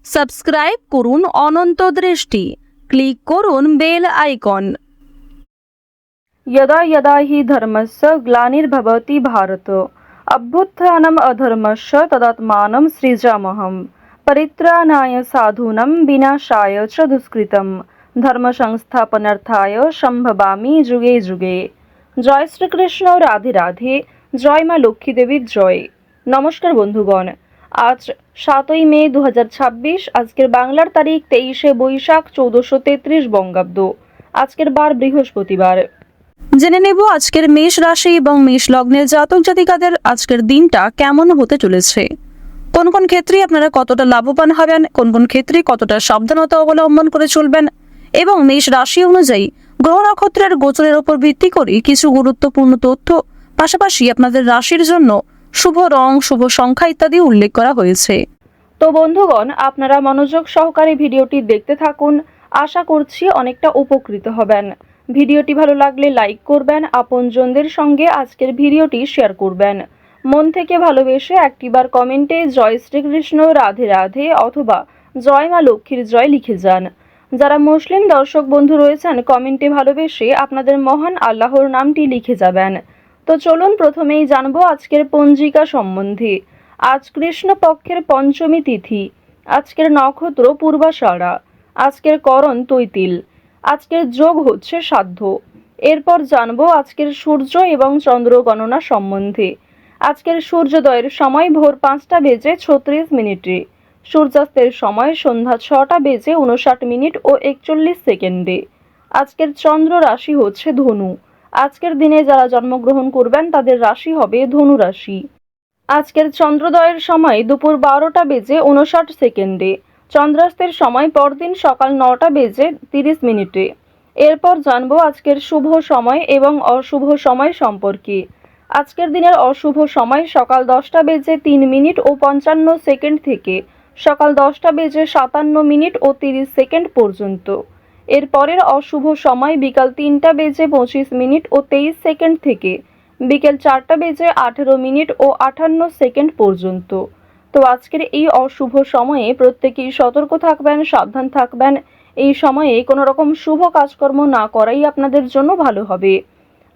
Subscribe করুন অনন্ত দৃষ্টি, click করুন বেল আইকন। यदा यदा हि धर्मस्य ग्लानिर्भवति भारत अभ्युत्थानम् अधर्मस्य तदात्मानं सृजाम्यहम् परित्राणाय साधूनां विनाशाय च दुष्कृतं धर्म संस्थापनार्थाय সম্ভবামি যুগে যুগে। জয় শ্রীকৃষ্ণ, রাধে রাধে, জয় মা লক্ষ্মী দেবীর জয়। নমস্কার বন্ধুগণ, আজ 7ই মে 2026, আজকের বাংলার তারিখ 23শে বৈশাখ 1433 বঙ্গাব্দ। আজকের বার বৃহস্পতিবার। জেনে নেব আজকের মেষ রাশি এবং মেষ লগ্নের জাতক জাতিকাদের আজকের দিনটা কেমন হতে চলেছে। কোন কোন ক্ষেত্রে আপনারা কতটা লাভবান হবেন, কোন কোন ক্ষেত্রে কতটা সাবধানতা অবলম্বন করে চলবেন এবং মেষ রাশি অনুযায়ী গ্রহ নক্ষত্রের গোচরের উপর ভিত্তি করে কিছু গুরুত্বপূর্ণ তথ্য, পাশাপাশি আপনাদের রাশির জন্য শুভ রং, শুভ সংখ্যা ইত্যাদি উল্লেখ করা হয়েছে। তো বন্ধুগণ, আপনারা মনোযোগ সহকারে ভিডিওটি দেখতে থাকুন। আশা করছি অনেকটা উপকৃত হবেন। ভিডিওটি ভালো লাগলে লাইক করবেন, আপনজনদের সঙ্গে আজকের ভিডিওটি শেয়ার করবেন। মন থেকে ভালোবেসে একটিবার কমেন্টে জয় শ্রীকৃষ্ণ, রাধে রাধে অথবা জয় মা লক্ষ্মীর জয় লিখে যান। যারা মুসলিম দর্শক বন্ধু রয়েছেন, কমেন্টে ভালোবেসে আপনাদের মহান আল্লাহর নামটি লিখে যাবেন। তো চলুন প্রথমেই জানবো আজকের পঞ্জিকা সম্বন্ধে। আজ কৃষ্ণপক্ষের পঞ্চমী তিথি, আজকের নক্ষত্র পূর্বাষাঢ়া, আজকের করণ তৈতিল, আজকের যোগ হচ্ছে সাধ্য। এরপর জানবো আজকের সূর্য এবং চন্দ্র গণনা সম্বন্ধে। আজকের সূর্যোদয়ের সময় ভোর 5টা বেজে 36 মিনিটে, সূর্যাস্তের সময় সন্ধ্যা 6টা বেজে 59 মিনিট ও 41 সেকেন্ডে। আজকের চন্দ্র রাশি হচ্ছে ধনু। আজকের দিনে যারা জন্মগ্রহণ করবেন তাদের রাশি হবে ধনু রাশি। আজকের চন্দ্রোদয়ের সময় দুপুর 12টা বেজে 59 সেকেন্ডে, চন্দ্রাস্তের সময় পরদিন সকাল 9টা বেজে 30 মিনিটে। এরপর জানবো আজকের শুভ সময় এবং অশুভ সময় সম্পর্কে। আজকের দিনের অশুভ সময় সকাল 10টা বেজে 3 মিনিট ও 55 সেকেন্ড থেকে সকাল 10টা বেজে 57 মিনিট ও 30 সেকেন্ড পর্যন্ত। এরপরের অশুভ সময় বিকাল 3টা বেজে 25 মিনিট ও 23 সেকেন্ড থেকে বিকেল 4টা বেজে 18 মিনিট ও 58 সেকেন্ড পর্যন্ত। তো আজকের এই অশুভ সময়ে প্রত্যেকেই সতর্ক থাকবেন, সাবধান থাকবেন। এই সময়ে কোনো রকম শুভ কাজকর্ম না করাই আপনাদের জন্য ভালো হবে।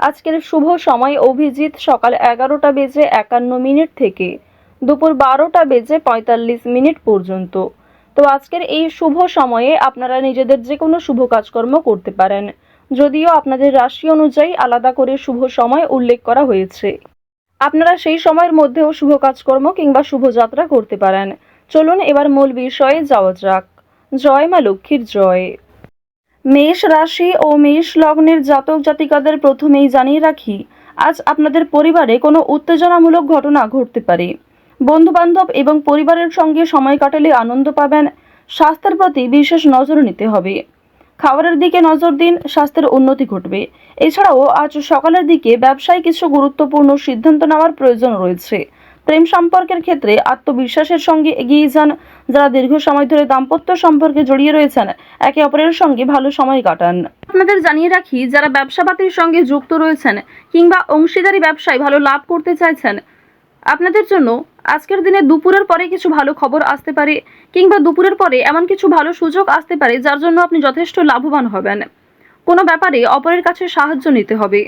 আজকের শুভ সময় অভিজিৎ সকাল 11টা বেজে 51 মিনিট থেকে দুপুর 12টা বেজে 45 মিনিট পর্যন্ত। তো আজকের এই শুভ সময়ে আপনারা নিজেদের যে কোনো শুভ কাজকর্ম করতে পারেন, যদিও আপনাদের রাশি অনুযায়ী আলাদা করে শুভ সময় উল্লেখ করা হয়েছে। আপনারা সেই সময়ের মধ্যেও শুভ কাজকর্ম কিংবা শুভযাত্রা করতে পারেন। চলুন এবার মূল বিষয়ে যাওয়া যাক। জয় মা লক্ষ্মীর জয়। মেষ রাশি ও মেষ লগ্নের জাতক জাতিকাদের প্রথমেই জানিয়ে রাখি, আজ আপনাদের পরিবারে কোনো উত্তেজনামূলক ঘটনা ঘটতে পারে। বন্ধু বান্ধব এবং পরিবারের সঙ্গে সময় কাটালে আনন্দ পাবেন। স্বাস্থ্যের প্রতি বিশেষ নজর নিতে হবে। খাবারের দিকে নজর দিন, স্বাস্থ্যের উন্নতি ঘটবে। এছাড়াও আজ সকালের দিকে ব্যবসায় কিছু গুরুত্বপূর্ণ সিদ্ধান্ত নেওয়ার প্রয়োজন রয়েছে। প্রেম সম্পর্কের ক্ষেত্রে আত্মবিশ্বাসের সঙ্গে এগিয়ে যান। যারা দীর্ঘ সময় ধরে দাম্পত্য সম্পর্কে জড়িয়ে রয়েছেন, একে অপরের সঙ্গে ভালো সময় কাটান। আপনাদের জানিয়ে রাখি, যারা ব্যবসাপাতির সঙ্গে যুক্ত রয়েছেন কিংবা অংশীদারি ব্যবসায় ভালো লাভ করতে চাইছেন, আপনাদের জন্য আজকের দিনে দুপুরের পরে কিছু ভালো খবর আসতে পারে কিংবা দুপুরের পরে এমন কিছু ভালো সুযোগ আসতে পারে যার জন্য আপনি যথেষ্ট লাভবান হবেন। কোনো ব্যাপারে অপরের কাছে সাহায্য নিতে হবে।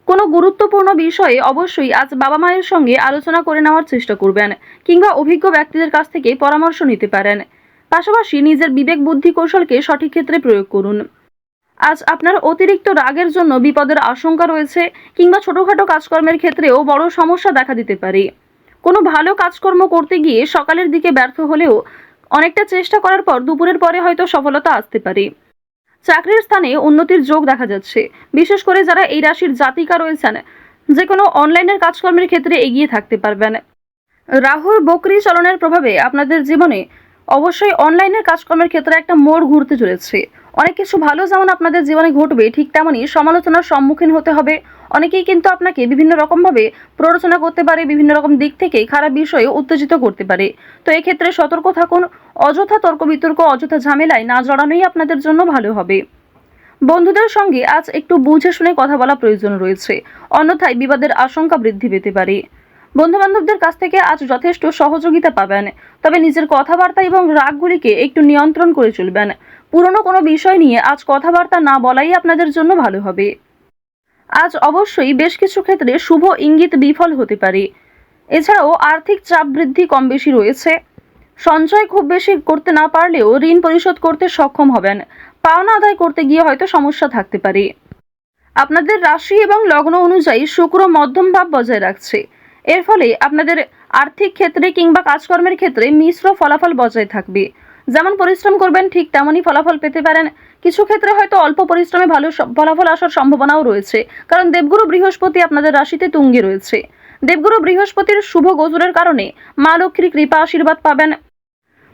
কোনো গুরুত্বপূর্ণ বিষয়ে অবশ্যই আজ বাবা মায়ের সঙ্গে আলোচনা করে নেওয়ার চেষ্টা করবেন কিংবা অভিজ্ঞ ব্যক্তিদের কাছ থেকে পরামর্শ নিতে পারেন। পাশাপাশি নিজের বিবেক বুদ্ধি কৌশলকে সঠিক ক্ষেত্রে প্রয়োগ করুন। আজ আপনার অতিরিক্ত রাগের জন্য বিপদের আশঙ্কা রয়েছে কিংবা ছোটখাটো কাজকর্মের ক্ষেত্রেও বড় সমস্যা দেখা দিতে পারে। কোনো ভালো কাজকর্ম করতে গিয়ে সকালের দিকে ব্যর্থ হলেও অনেকটা চেষ্টা করার পর দুপুরের পরে হয়তো সফলতা আসতে পারে। চাকরির স্থানে উন্নতির যোগ দেখা যাচ্ছে। বিশেষ করে যারা এই রাশির জাতিকা রয়েছেন, যে কোনো অনলাইনের কাজকর্মের ক্ষেত্রে এগিয়ে থাকতে পারবেন। রাহুর বকরি চলনের প্রভাবে আপনাদের জীবনে অবশ্যই অনলাইনের কাজকর্মের ক্ষেত্রে একটা মোড় ঘুরতে চলেছে। অনেক কিছু ভালো যেমন আপনাদের জীবনে ঘটবে, ঠিক তেমনই সমালোচনার সম্মুখীন হতে হবে। অনেকেই কিন্তু আপনাকে বিভিন্ন রকমভাবে প্ররোচনা করতে পারে, বিভিন্ন রকম দিক থেকে খারাপ বিষয়ে উত্তেজিত করতে পারে। তো এক্ষেত্রে সতর্ক থাকুন। অযথা তর্ক বিতর্ক, অযথা ঝামেলায় না জড়ানোই আপনাদের জন্য ভালো হবে। বন্ধুদের সঙ্গে আজ একটু বুঝে শুনে কথা বলা প্রয়োজন রয়েছে, অন্যথায় বিবাদের আশঙ্কা বৃদ্ধি পেতে পারে। বন্ধুবান্ধবদের কাছ থেকে আজ যথেষ্ট সহযোগিতা পাবেন, তবে নিজের কথাবার্তা এবং রাগগুলিকে একটু নিয়ন্ত্রণ করে চলবেন। পুরনো কোনো বিষয় নিয়ে আজ কথাবার্তা না বলাই আপনাদের জন্য ভালো হবে। আজ অবশ্যই বেশ কিছু ক্ষেত্রে শুভ ইঙ্গিত বিফল হতে পারে। এছাড়াও আর্থিক চাপ বৃদ্ধি কম বেশি রয়েছে। সঞ্চয় খুব বেশি করতে না পারলেও ঋণ পরিশোধ করতে সক্ষম হবেন। পাওনা আদায় করতে গিয়ে হয়তো সমস্যা থাকতে পারে। আপনাদের রাশি এবং লগ্ন অনুযায়ী শুক্র মধ্যম ভাব বজায় রাখছে। এর ফলে আপনাদের আর্থিক ক্ষেত্রে কিংবা কাজকর্মের ক্ষেত্রে মিশ্র ফলাফল বজায় থাকবে। যেমন পরিশ্রম করবেন ঠিক তেমনই ফলাফল পেতে পারেন। কিছু ক্ষেত্রে হয়তো অল্প পরিশ্রমে ভালো ফলাফল আসার সম্ভাবনাও রয়েছে, কারণ দেবগুরু বৃহস্পতি আপনাদের রাশিতে তুঙ্গে রয়েছে। দেবগুরু বৃহস্পতির শুভ গোচরের কারণে মা লক্ষ্মীর কৃপা আশীর্বাদ পাবেন।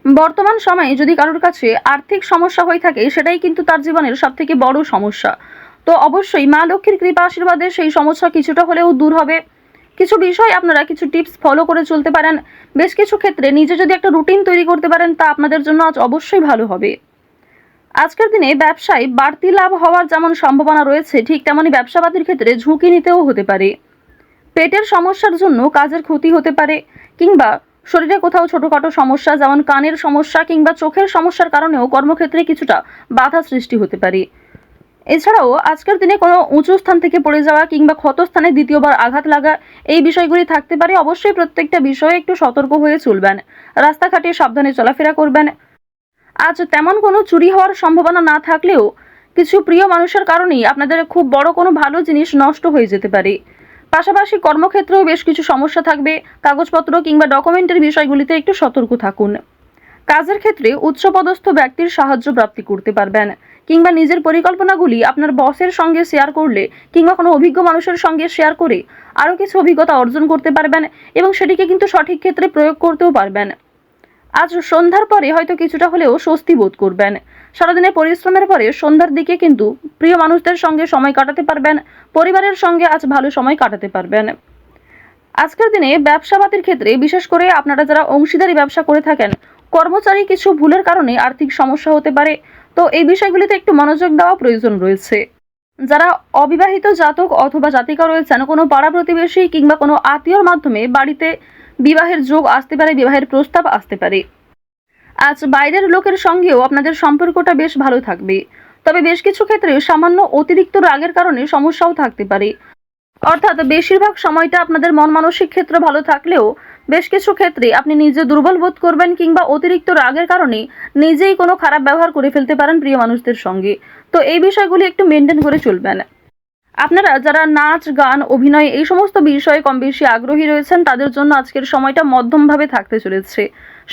বর্তমান সময়ে যদি কারোর কাছে আর্থিক সমস্যা হয়ে থাকে, সেটাই কিন্তু তার জীবনের সবথেকে বড় সমস্যা। তো অবশ্যই মা লক্ষ্মীর কৃপা আশীর্বাদে সেই সমস্যা কিছুটা হলেও দূর হবে। কিছু বিষয় আপনারা কিছু টিপস ফলো করে চলতে পারেন। বেশ কিছু ক্ষেত্রে নিজে যদি একটা রুটিন তৈরি করতে পারেন, তা আপনাদের জন্য আজ অবশ্যই ভালো হবে। আজকের দিনে ব্যবসায় বাড়তি লাভ হওয়ার যেমন সম্ভাবনা রয়েছে, ঠিক তেমনই ব্যবসাবাদীর ক্ষেত্রে ঝুঁকি নিতেও হতে পারে। পেটের সমস্যার জন্য কাজের ক্ষতি হতে পারে, কিংবা শরীরে কোথাও ছোটখাটো সমস্যা যেমন কানের সমস্যা কিংবা চোখের সমস্যার কারণেও কর্মক্ষেত্রে কিছুটা বাধা সৃষ্টি হতে পারে। এছাড়াও আজকের দিনে কোনো উঁচু স্থান থেকে পড়ে যাওয়া কিংবা ক্ষতস্থানে দ্বিতীয়বার আঘাত লাগা, এই বিষয়গুলি থাকতে পারে। অবশ্যই প্রত্যেকটা বিষয়ে একটু সতর্ক হয়ে চলবেন। রাস্তাঘাটে সাবধানে চলাফেরা করবেন। আজ তেমন কোনো চুরি হওয়ার সম্ভাবনা না থাকলেও কিছু প্রিয় মানুষের কারণেই আপনাদের খুব বড় কোনো ভালো জিনিস নষ্ট হয়ে যেতে পারে। পাশাপাশি কর্মক্ষেত্রেও বেশ কিছু সমস্যা থাকবে। কাগজপত্র কিংবা ডকুমেন্টের বিষয়গুলিতে একটু সতর্ক থাকুন। কাজের ক্ষেত্রে উচ্চপদস্থ ব্যক্তির সাহায্য প্রাপ্তি করতে পারবেন, কিংবা নিজের পরিকল্পনাগুলি আপনার বসের সঙ্গে শেয়ার করলে কিংবা কোনো অভিজ্ঞ মানুষের সঙ্গে শেয়ার করে আরও কিছু অভিজ্ঞতা অর্জন করতে পারবেন এবং সেটিকে কিন্তু সঠিক ক্ষেত্রে প্রয়োগ করতেও পারবেন। আজ সন্ধ্যার পরে হয়তো কিছুটা হলেও স্বস্তি বোধ করবেন। সারাদিনের পরিশ্রমের পরে সন্ধ্যার দিকে কিন্তু প্রিয় মানুষদের সঙ্গে সময় কাটাতে পারবেন। পরিবারের সঙ্গে আজ ভালো সময় কাটাতে পারবেন। আজকের দিনে ব্যবসাবাদীর ক্ষেত্রে বিশেষ করে আপনারা যারা অংশীদারি ব্যবসা করে থাকেন, কর্মচারী কিছু ভুলের কারণে আর্থিক সমস্যা হতে পারে। তো এই বিষয়গুলিতে একটু মনোযোগ দেওয়া প্রয়োজন রয়েছে। যারা অবিবাহিত জাতক অথবা জাতিকা রয়েছেন, কোনো পাড়া প্রতিবেশী কিংবা কোনো আত্মীয়র মাধ্যমে বাড়িতে বিবাহের যোগ আসতে পারে, বিবাহের প্রস্তাব আসতে পারে। আজ বাইরের লোকের সঙ্গেও আপনাদের সম্পর্কটা বেশ ভালো থাকবে, তবে বেশ কিছু ক্ষেত্রে সামান্য অতিরিক্ত রাগের কারণে সমস্যাও থাকতে পারে। অর্থাৎ বেশিরভাগ সময়টা আপনাদের মন মানসিক ক্ষেত্র ভালো থাকলেও বেশ কিছু ক্ষেত্রে আপনি নিজে দুর্বল বোধ করবেন, কিংবা অতিরিক্ত রাগের কারণে নিজেই কোনো খারাপ ব্যবহার করে ফেলতে পারেন প্রিয় মানুষদের সঙ্গে। তো এই বিষয়গুলি একটু মেনটেন করে চলবেন। আপনারা যারা নাচ, গান, অভিনয় এই সমস্ত বিষয়ে কম বেশি আগ্রহী রয়েছেন, তাদের জন্য আজকের সময়টা মধ্যমভাবে থাকতে চলেছে।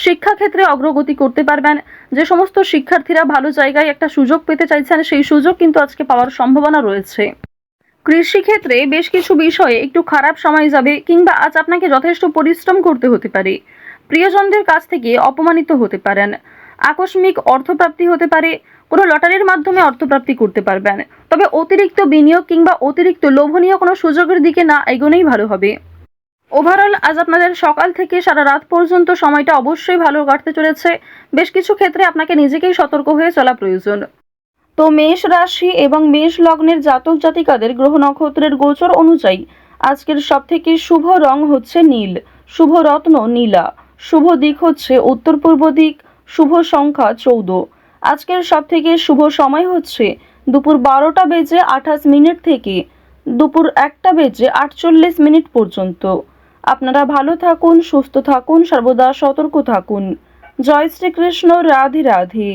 শিক্ষাক্ষেত্রে অগ্রগতি করতে পারবেন। যে সমস্ত শিক্ষার্থীরা ভালো জায়গায় একটা সুযোগ পেতে চাইছেন, সেই সুযোগ কিন্তু আজকে পাওয়ার সম্ভাবনা রয়েছে। কৃষিক্ষেত্রে বেশ কিছু বিষয়ে একটু খারাপ সময় যাবে, কিংবা আজ আপনাকে যথেষ্ট পরিশ্রম করতে হতে পারে। প্রিয়জনদের কাছ থেকে অপমানিত হতে পারেন। আকস্মিক অর্থপ্রাপ্তি হতে পারে। কোনো লটারির মাধ্যমে অর্থপ্রাপ্তি করতে পারবেন। তবে অতিরিক্ত বিনিয়োগ কিংবা অতিরিক্ত লোভনীয় কোনো সুযোগের দিকে না এগোনোই ভালো হবে। ওভারঅল আজ আপনাদের সকাল থেকে সারা রাত পর্যন্ত সময়টা অবশ্যই ভালো কাটতে চলেছে। বেশ কিছু ক্ষেত্রে আপনাকে নিজেকেই সতর্ক হয়ে চলা প্রয়োজন। তো মেষ রাশি এবং মেষ লগ্নের জাতক জাতিকাদের গ্রহ নক্ষত্রের গোচর অনুযায়ী আজকের সবথেকে শুভ রং হচ্ছে নীল, শুভ রত্ন নীলা, শুভ দিক হচ্ছে উত্তর পূর্ব দিক, শুভ সংখ্যা 14। আজকের সবথেকে শুভ সময় হচ্ছে দুপুর 12:28 থেকে দুপুর 1:48 পর্যন্ত। আপনারা ভালো থাকুন, সুস্থ থাকুন, সর্বদা সতর্ক থাকুন। জয় শ্রীকৃষ্ণ। রাধে রাধে।